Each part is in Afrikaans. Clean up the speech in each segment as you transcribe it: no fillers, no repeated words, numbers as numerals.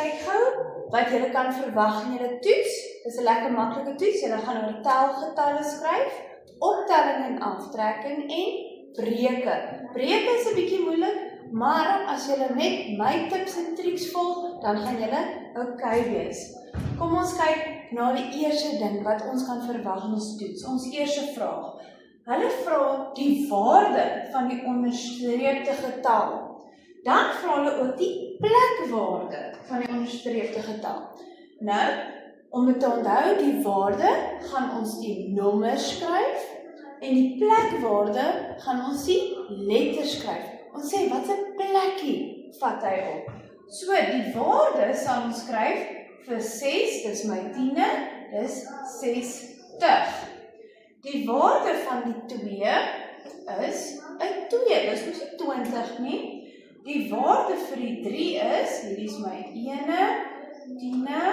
kyk gou wat julle kan verwag in julle toets. Dis 'n lekker maklike toets. Julle gaan oor telgetalle skryf, optelling en aftrekking en breuke. Breuke is 'n bietjie moeilik, maar as julle net my tips en triks volg, dan gaan julle okay wees. Kom ons kyk na die eerste ding wat ons kan verwag in ons toets. Ons eerste vraag. Hulle vra die waarde van die onderstreepte getal. Dan vra hulle ook die plekwaarde van die onderstreepte getal. Nou, om dit te onthou, die waarde gaan ons die nommer skryf en die plekwaarde gaan ons die letters skryf. Ons sê, wat 'n plekkie vat hy op? So, die waarde sal ons skryf vir 6, dis my 10e, dis 60. Die waarde van die 2 is 'n 2, dis mos nie 20 nie. Die waarde vir die 3 is, hierdie is my 1e, 10e,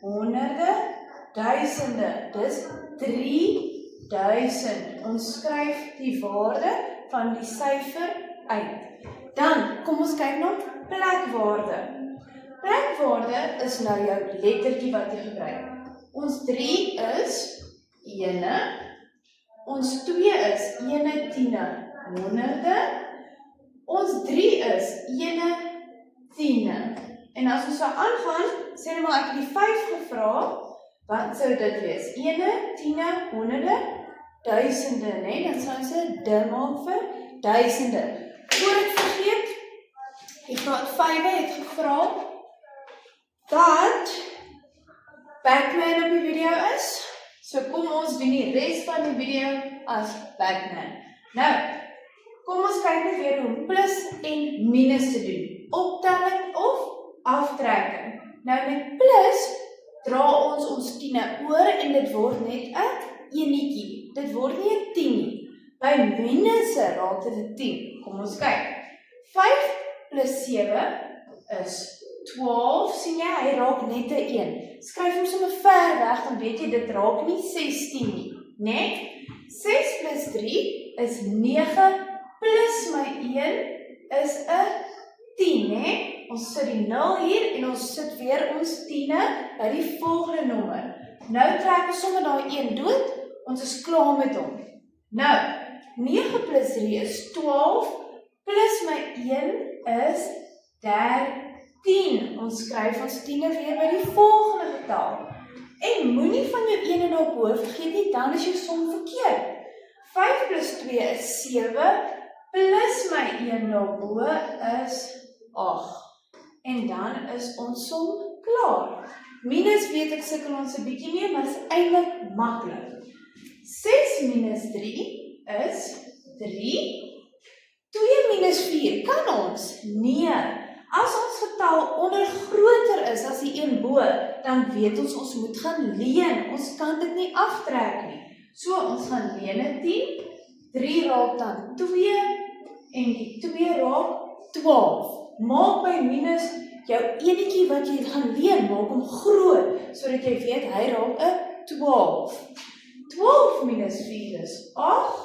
100e, 1000e, dis 3000. Ons skryf die waarde van die syfer uit. Dan, kom ons kyk na plekwaarde. Plekwaarde is nou jou lettertjie wat jy gebruik. Ons 3 is 1e, ons 2 is 1e, 10e, 100e, ons 3 is 1e, 10e. En as ons so aangaan, sê nou maar ek het die 5 gevra, wat sou dit wees? 1e, 10e, 100e, 1000e, nee, dan sou ons 'n D maak vir 1000e. Voor ek vergeet, die graad 5 het gevra dat Batman op die video is. So kom ons doen die res van die video as Batman. Nou, kom ons kyk net weer hoe plus en minus te doen. Optelling of aftrekking. Nou met plus dra ons 10e oor en dit word net 'n enetjie. Dit word nie 'n 10 nie. By minus raak dit 'n 10. Kom ons kyk. 5 plus 7 is 12, sien jy, hy raak net 'n 1. Skryf hom sommer ver weg, dan weet jy dit raak nie 16 nie, né? 6 plus 3 is 9 plus my 1 is 'n 10, né? Ons sit die 0 hier en ons sit weer ons 10e by die volgende nommer. Nou trek ons sommer daai 1 dood, ons is klaar met hom. Nou, 9 plus 3 is 12, plus my 1 is 13. Ons skryf ons 10e weer by die volgende getal. En moenie van jou 1 en op bo vergeet nie, dan is jou som verkeerd. 5 plus 2 is 7, plus my 1 daarbo is 8. En dan is ons som klaar. Minus weet ek sukkel ons 'n bietjie mee, maar dit is eintlik maklik. 6 minus 3 is 3. 2 minus 4, kan ons? Nee. As ons getal onder groter is as die 1 bo, dan weet ons moet gaan leen. Ons kan dit nie aftrek nie. So, ons gaan leen 'n 10, 3 raak dan 2, en die 2 raak 12. Maak by minus jou enetjie wat jy gaan leen, maak hom groot, sodat jy weet hy raak 'n 12. 12 minus 4 is 8,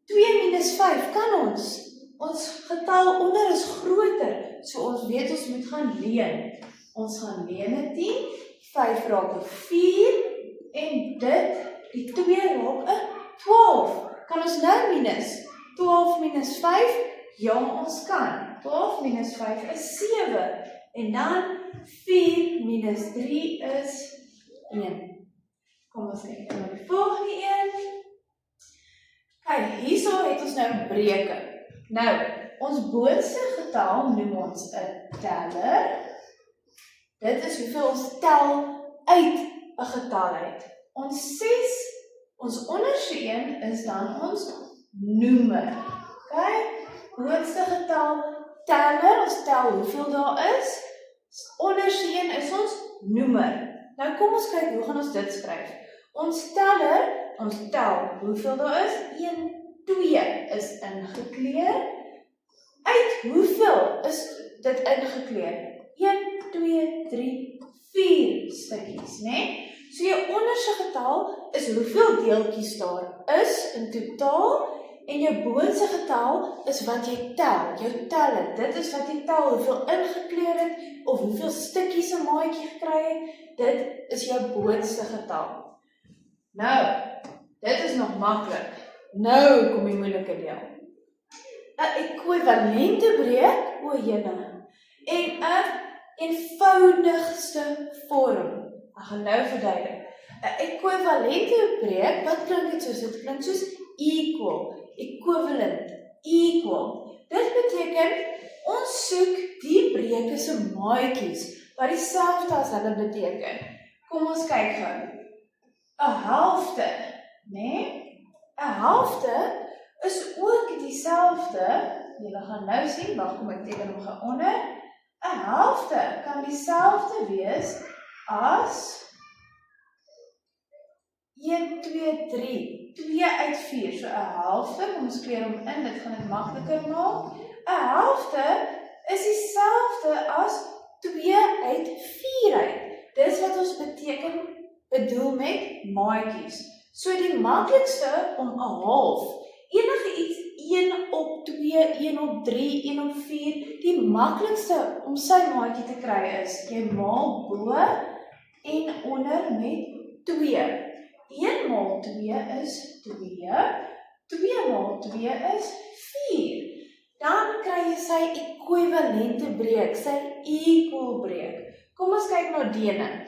2 minus 5, kan ons? Ons getal onder is groter, so ons weet ons moet gaan leen. Ons gaan leen 'n 10, 5 raak 'n 4, en die 2 raak 'n 12. Kan ons nou minus? 12 minus 5, ja ons kan. 12 minus 5 is 7, en dan 4 minus 3 is 1. Kom ons kyk na die volgende een. Kyk, hierso het ons nou breuke. Nou, ons boonste getal noem ons 'n teller. Dit is hoeveel ons tel uit 'n getal uit. Ons 6, ons onderste een is dan ons noemer. Kyk, boonste getal teller, ons tel hoeveel daar is. Onderste een is ons noemer. Nou kom ons kyk, hoe gaan ons dit skryf? Ons teller, ons tel hoeveel daar is. 1, 2 is ingekleur. Uit hoeveel is dit ingekleur? 1, 2, 3, 4 stukkies, né? So jou onderste getal is hoeveel deeltjies daar is in totaal En jou boonste getal is wat jy tel, jou teller. Dit is wat jy tel, hoeveel ingekleur het, of hoeveel stukkies 'n maatjie gekry het. Dit is jou boonste getal. Nou, dit is nog maklik. Nou kom die moeilike deel. 'n ekwivalente breek, o jene, en 'n eenvoudigste vorm. Ek gaan nou verduidelik. 'n ekwivalente breek, wat klink dit soos? Dit klink soos equal, equivalent, equal. Dit beteken, ons soek die breuke se maatjies, wat dieselfde as hulle beteken. Kom ons kyk gou. 'n helfte, né? 'n helfte is ook dieselfde, julle gaan nou sien, wag kom ek teken hom gou onder. 'n helfte kan dieselfde wees as 1, 2, 3, 2 uit 4, so 'n helfte, kom ons kleur hom in, dit gaan dit makliker maak. 'n helfte is dieselfde as 2 uit 4 uit. Dis wat ons bedoel met maatjies. So die maklikste om 'n half, enige iets 1 op 2, 1 op 3, 1 op 4, die maklikste om sy maatjie te kry is, jy maal bo en onder met 2. 1 maal 2 is 2, 2 maal 2 is 4. Dan kry jy sy ekwivalente breek, sy equal breek. Kom ons kyk na Dene.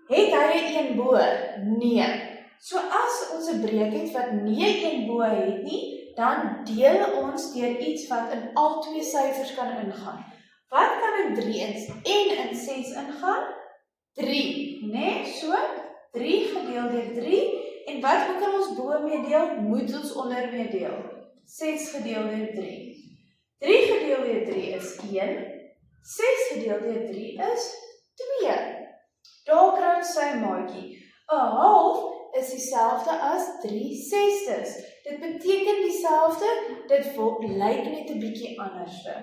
Het hy 'n 1 bo? Nee. So as ons 'n breek het wat nie 1 bo het nie, dan deel ons deur iets wat in al twee syfers kan ingaan. Wat kan in 3 en in 6 ingaan? 3, né? So 3 gedeel deur 3, en wat ook al ons bo mee deel, moet ons onder mee deel. 6 gedeel deur 3. 3 gedeel deur 3 is 1, 6 gedeel deur 3 is 2. Daar kry ons sy maatjie. 'n half is dieselfde as 3/6. Dit beteken dieselfde, dit lyk net 'n bietjie anderste.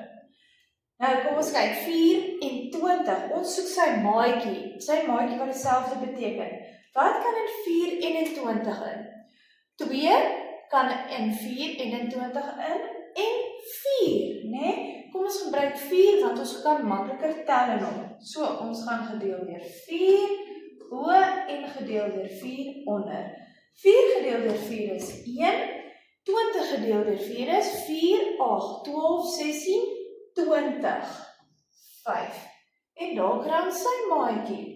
Nou kom ons kyk, 24, ons soek sy maatjie wat dieselfde beteken. Wat kan in 421 in? 2 kan in 421 in, en 4, né? Kom ons gebruik 4, want ons kan makliker tel in hom. So, ons gaan gedeel deur 4, bo en gedeel deur 4 onder. 4 gedeel deur 4 is 1, 20 gedeel deur 4 is 4, 8, 12, 16, 20, 5. En daar kry ons sy maatjie.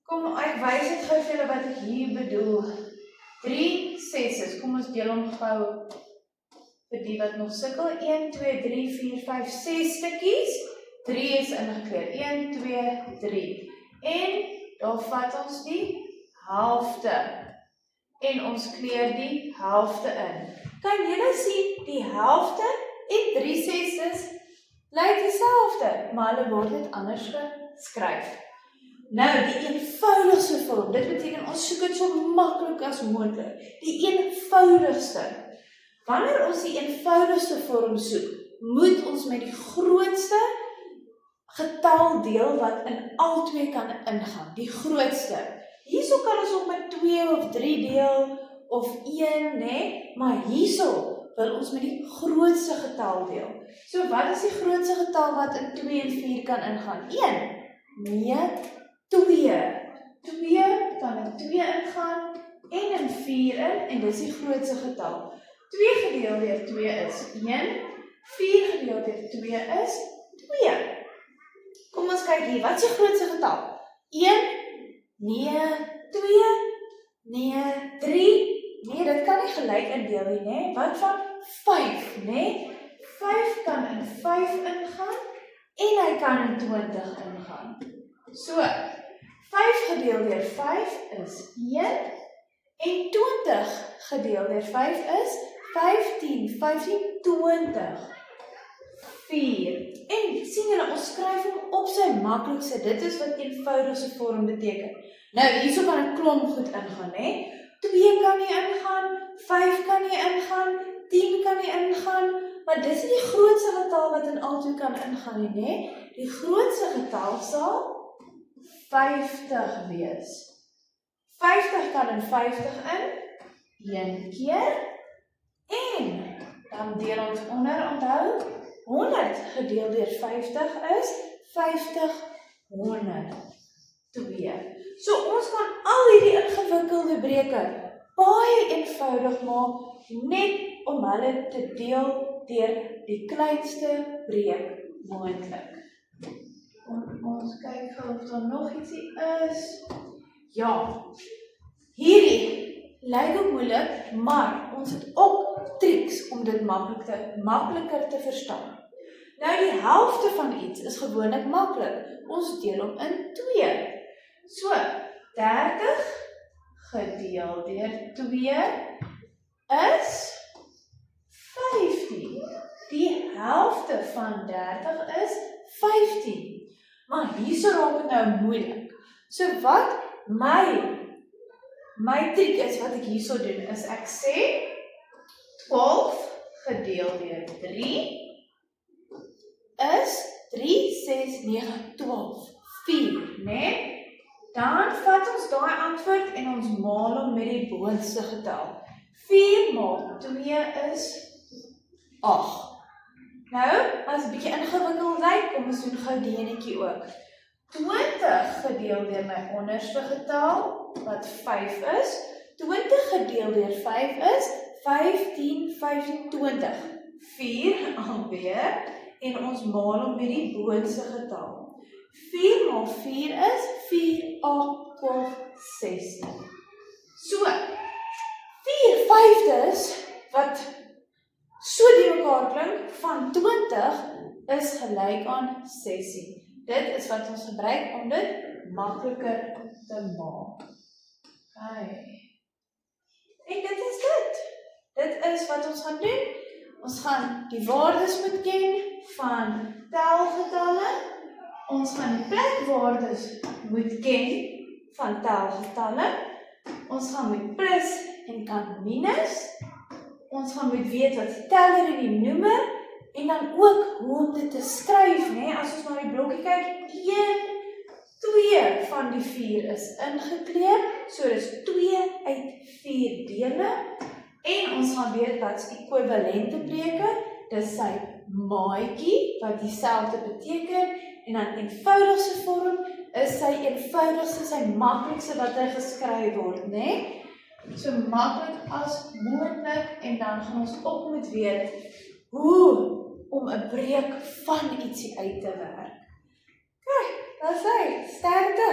Kom, ek wys dit gou vir julle wat ek hier bedoel. 3/6, kom ons deel hom gou vir die wat nog sukkel. 1, 2, 3, 4, 5, 6 stukkies. 3 is ingekleur. 1, 2, 3. En daar vat ons die helfte. En ons kleur die helfte in. Kan julle sien, die helfte en 3/6 lyk dieselfde, maar hulle word net anders geskryf. Nou, die eenvoudigste vorm, dit beteken ons soek dit so maklik as moontlik. Die eenvoudigste. Wanneer ons die eenvoudigste vorm soek, moet ons met die grootste getal deel wat in al twee kan ingaan. Die grootste. Hierso kan ons ook met 2 of 3 deel, of 1, né? Maar hierso wil ons met die grootste getal deel. So wat is die grootste getal wat in 2 en 4 kan ingaan? 1? Nee, 2. 2 kan in 2 ingaan en in 4 in, en dit is die grootste getal. 2 gedeel deur 2 is 1, 4 gedeel deur 2 is 2. Kom ons kyk hier, wat is die grootste getal? 1? Nee, 2? Nee, 3? Nee, dit kan nie gelyk indeel nie, né? Wat van 5, né? 5 kan in 5 ingaan en hy kan in 20 ingaan. So, 5 gedeel deur 5 is 1 en 20 gedeel deur 5 is 15, 15, 20, 4. En sien julle, ons skryf hom op sy maklikste, dit is wat eenvoudigste vorm beteken. Nou, hierso kan 'n klomp goed ingaan, né? 2 kan nie ingaan, 5 kan nie ingaan, 10 kan nie ingaan, maar dis nie die grootste getal wat in al twee kan ingaan nie, né? Die grootste getal sal 50 wees. 50 kan in 50 in, 1 keer, En dan deel ons onder, onthou, 100 gedeel deur 50 is 50/100. So ons kan al hierdie ingewikkelde breuke baie eenvoudig maak, net om hulle te deel deur die kleinste breuk moontlik. Ons kyk gou of daar nog ietsie is. Ja, hierdie lyk ook moeilik, maar ons het ook triks om dit makliker te verstaan. Nou die helfte van iets is gewoonlik maklik. Ons deel hom in 2. So, 30 gedeel deur 2 is 15. Die helfte van 30 is 15. Maar hierso raak dit nou moeilik. So wat my triek is wat ek hierso doen, is ek sê 12 gedeel deur 3 is 3, 6, 9, 12, 4, né? Dan vat ons daai antwoord en ons maal hom met die boonste getal. 4 maal 2 is 8. Nou, as 'n bietjie ingewikkeld lyk, kom ons doen gou die enetjie ook. 20 gedeel deur my onderste getal, wat 5 is. 20 gedeel deur 5 is 15, 25. 4 alweer, en ons maal hom met die boonste getal. 4 maal 4 is 4, 8, 12, 16. So, 4/5 wat so die mekaar klink van 20 is gelyk aan 16. Dit is wat ons gebruik om dit makliker te maak. En dit is dit. Dit is wat ons gaan doen. Ons gaan die waardes moet ken van telgetalle. Ons gaan die plekwaardes moet ken van telgetalle. Ons gaan moet plus en kan minus. Ons gaan moet weet wat die teller en die noemer, en dan ook hoe om dit te skryf, né? As ons na die blokkie kyk, 1, 2 van die 4 is ingekleer, so dis 2 uit 4 dele, en ons gaan weet wat is ekwivalente breuke, dis sy maatjie, wat dieselfde beteken, en dan eenvoudigste vorm is sy eenvoudigste, sy maklikste wat hy geskryf word, né? So maklik as moontlik, en dan gaan ons ook moet weet hoe om 'n breuk van ietsie uit te werk. Kyk, daar is hy, sterkte!